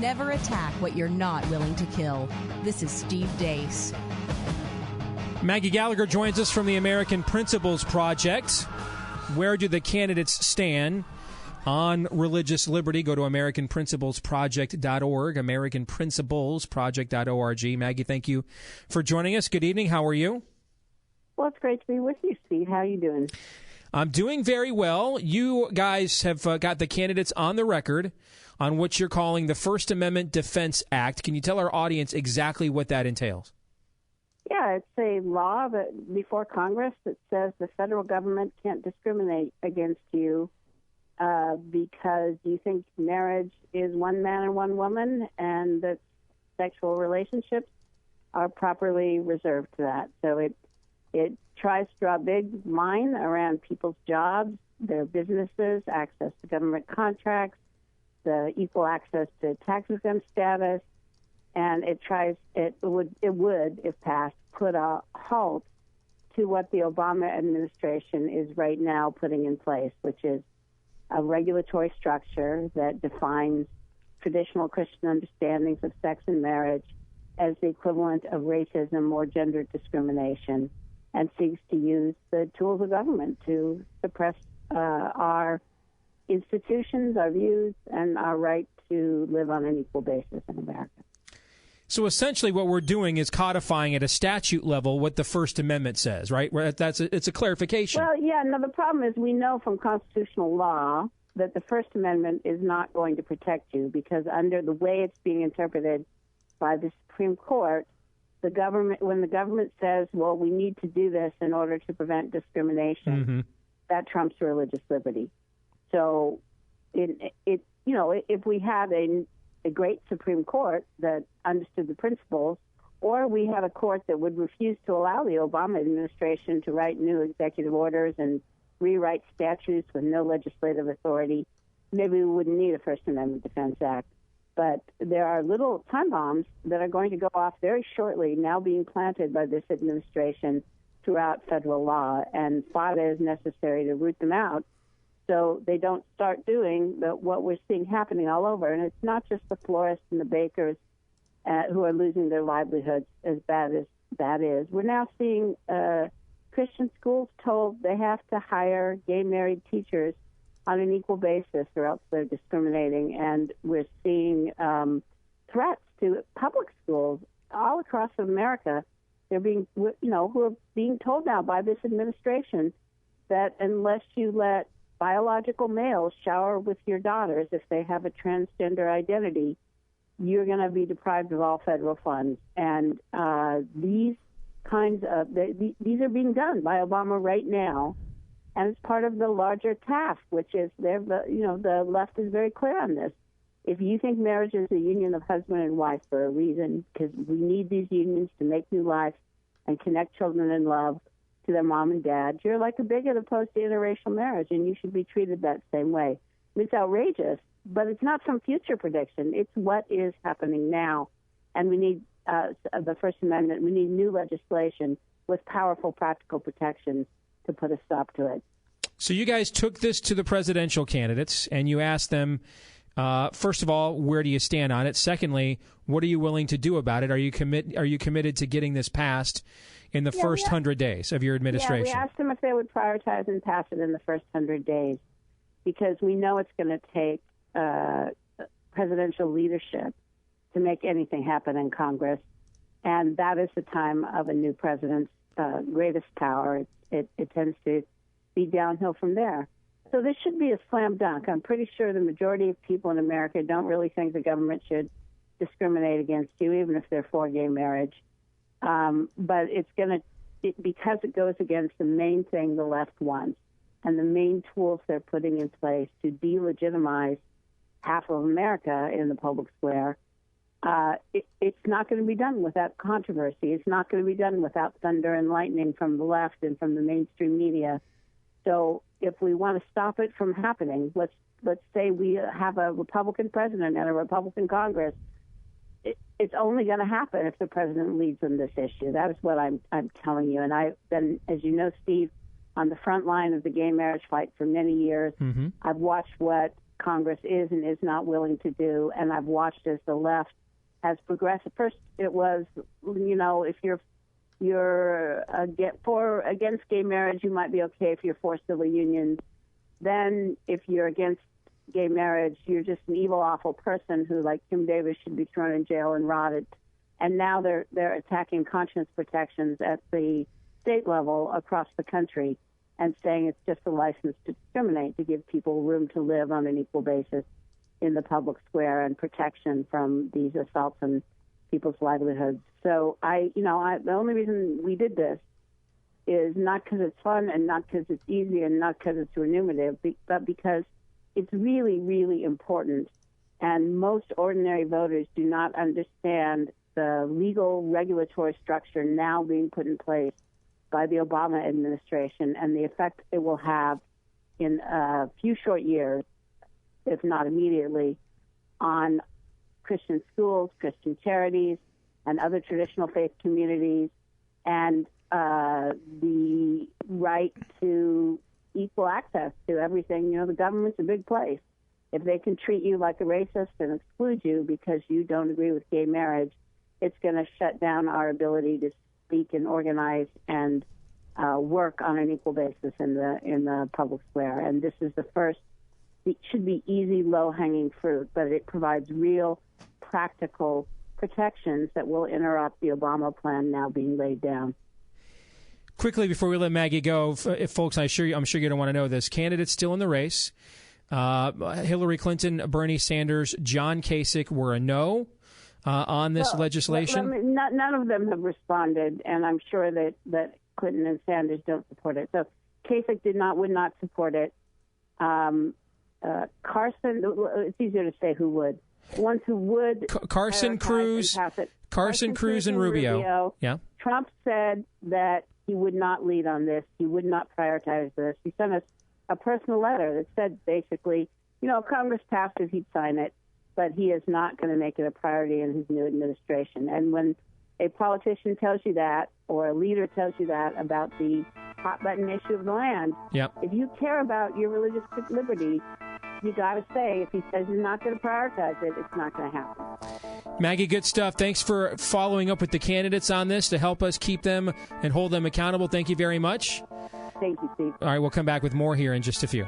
Never attack what you're not willing to kill. This is Steve Deace. Maggie Gallagher joins us from the American Principles Project. Where do the candidates stand on religious liberty? Go to AmericanPrinciplesProject.org, AmericanPrinciplesProject.org. Maggie, thank you for joining us. Good evening. How are you? Well, it's great to be with you, Steve. How are you doing? I'm doing very well. You guys have got the candidates on the record on what you're calling the First Amendment Defense Act. Can you tell our audience exactly what that entails? Yeah, it's a law that before Congress that says the federal government can't discriminate against you because you think marriage is one man and one woman and that sexual relationships are properly reserved to that. So it tries to draw a big line around people's jobs, their businesses, access to government contracts, the equal access to tax-exempt status, and it would, if passed, put a halt to what the Obama administration is right now putting in place, which is a regulatory structure that defines traditional Christian understandings of sex and marriage as the equivalent of racism or gender discrimination, and seeks to use the tools of government to suppress our institutions, our views, and our right to live on an equal basis in America. So essentially what we're doing is codifying at a statute level what the First Amendment says, right? It's a clarification. Well, yeah, no, the problem is we know from constitutional law that the First Amendment is not going to protect you because under the way it's being interpreted by the Supreme Court, the government, when the government says, well, we need to do this in order to prevent discrimination, that trumps religious liberty. So if we had a great Supreme Court that understood the principles, or we had a court that would refuse to allow the Obama administration to write new executive orders and rewrite statutes with no legislative authority, maybe we wouldn't need a First Amendment Defense Act. But there are little time bombs that are going to go off very shortly, now being planted by this administration throughout federal law, and FADA is necessary to root them out so they don't start doing what we're seeing happening all over. And it's not just the florists and the bakers who are losing their livelihoods, as bad as that is. We're now seeing Christian schools told they have to hire gay married teachers on an equal basis or else they're discriminating. And we're seeing threats to public schools all across America. They're being, who are being told now by this administration that unless you let biological males shower with your daughters if they have a transgender identity, you're going to be deprived of all federal funds. And these kinds of these are being done by Obama right now, and it's part of the larger task, which is the left is very clear on this. If you think marriage is a union of husband and wife for a reason, because we need these unions to make new life and connect children in love to their mom and dad, you're like a bigot opposed to interracial marriage, and you should be treated that same way. I mean, it's outrageous, but it's not some future prediction. It's what is happening now, and we need the First Amendment. We need new legislation with powerful practical protections to put a stop to it. So you guys took this to the presidential candidates, and you asked them, first of all, where do you stand on it? Secondly, what are you willing to do about it? Are you committed to getting this passed in the first 100 days of your administration? Yeah, we asked them if they would prioritize and pass it in the first 100 days, because we know it's going to take presidential leadership to make anything happen in Congress, and that is the time of a new president's greatest power. It tends to be downhill from there. So this should be a slam dunk. I'm pretty sure the majority of people in America don't really think the government should discriminate against you, even if they're for gay marriage. But because it goes against the main thing the left wants and the main tools they're putting in place to delegitimize half of America in the public square, it's not going to be done without controversy. It's not going to be done without thunder and lightning from the left and from the mainstream media. So if we want to stop it from happening, let's say we have a Republican president and a Republican Congress. It's only going to happen if the president leads on this issue. That is what I'm telling you. And I've been, as you know, Steve, on the front line of the gay marriage fight for many years. Mm-hmm. I've watched what Congress is and is not willing to do. And I've watched as the left has progressed. First, it was, if you're against gay marriage, you might be okay if you're for civil unions. Then, if you're against gay marriage, you're just an evil, awful person who, like Kim Davis, should be thrown in jail and rotted. And now they're attacking conscience protections at the state level across the country and saying it's just a license to discriminate, to give people room to live on an equal basis in the public square and protection from these assaults on people's livelihoods. So the only reason we did this is not because it's fun and not because it's easy and not because it's remunerative, but because it's really, really important. And most ordinary voters do not understand the legal regulatory structure now being put in place by the Obama administration and the effect it will have in a few short years, if not immediately, on Christian schools, Christian charities, and other traditional faith communities, and the right to equal access to everything. The government's a big place. If they can treat you like a racist and exclude you because you don't agree with gay marriage, it's going to shut down our ability to speak and organize and work on an equal basis in the public square. And this is the first. It should be easy, low-hanging fruit, but it provides real, practical protections that will interrupt the Obama plan now being laid down. Quickly, before we let Maggie go, if folks, I'm sure you don't want to know this, candidates still in the race. Hillary Clinton, Bernie Sanders, John Kasich were a no on this legislation. None of them have responded, and I'm sure that Clinton and Sanders don't support it. So Kasich would not support it. Carson, it's easier to say who would. Ones who would. Carson, Cruz, and Rubio. Yeah. Trump said that he would not lead on this. He would not prioritize this. He sent us a personal letter that said basically, if Congress passed it, he'd sign it, but he is not going to make it a priority in his new administration. And when a politician tells you that, or a leader tells you that about the hot-button issue of the land, if you care about your religious liberty, you got to say, if he says he's not going to prioritize it, it's not going to happen. Maggie, good stuff. Thanks for following up with the candidates on this to help us keep them and hold them accountable. Thank you very much. Thank you, Steve. All right, we'll come back with more here in just a few.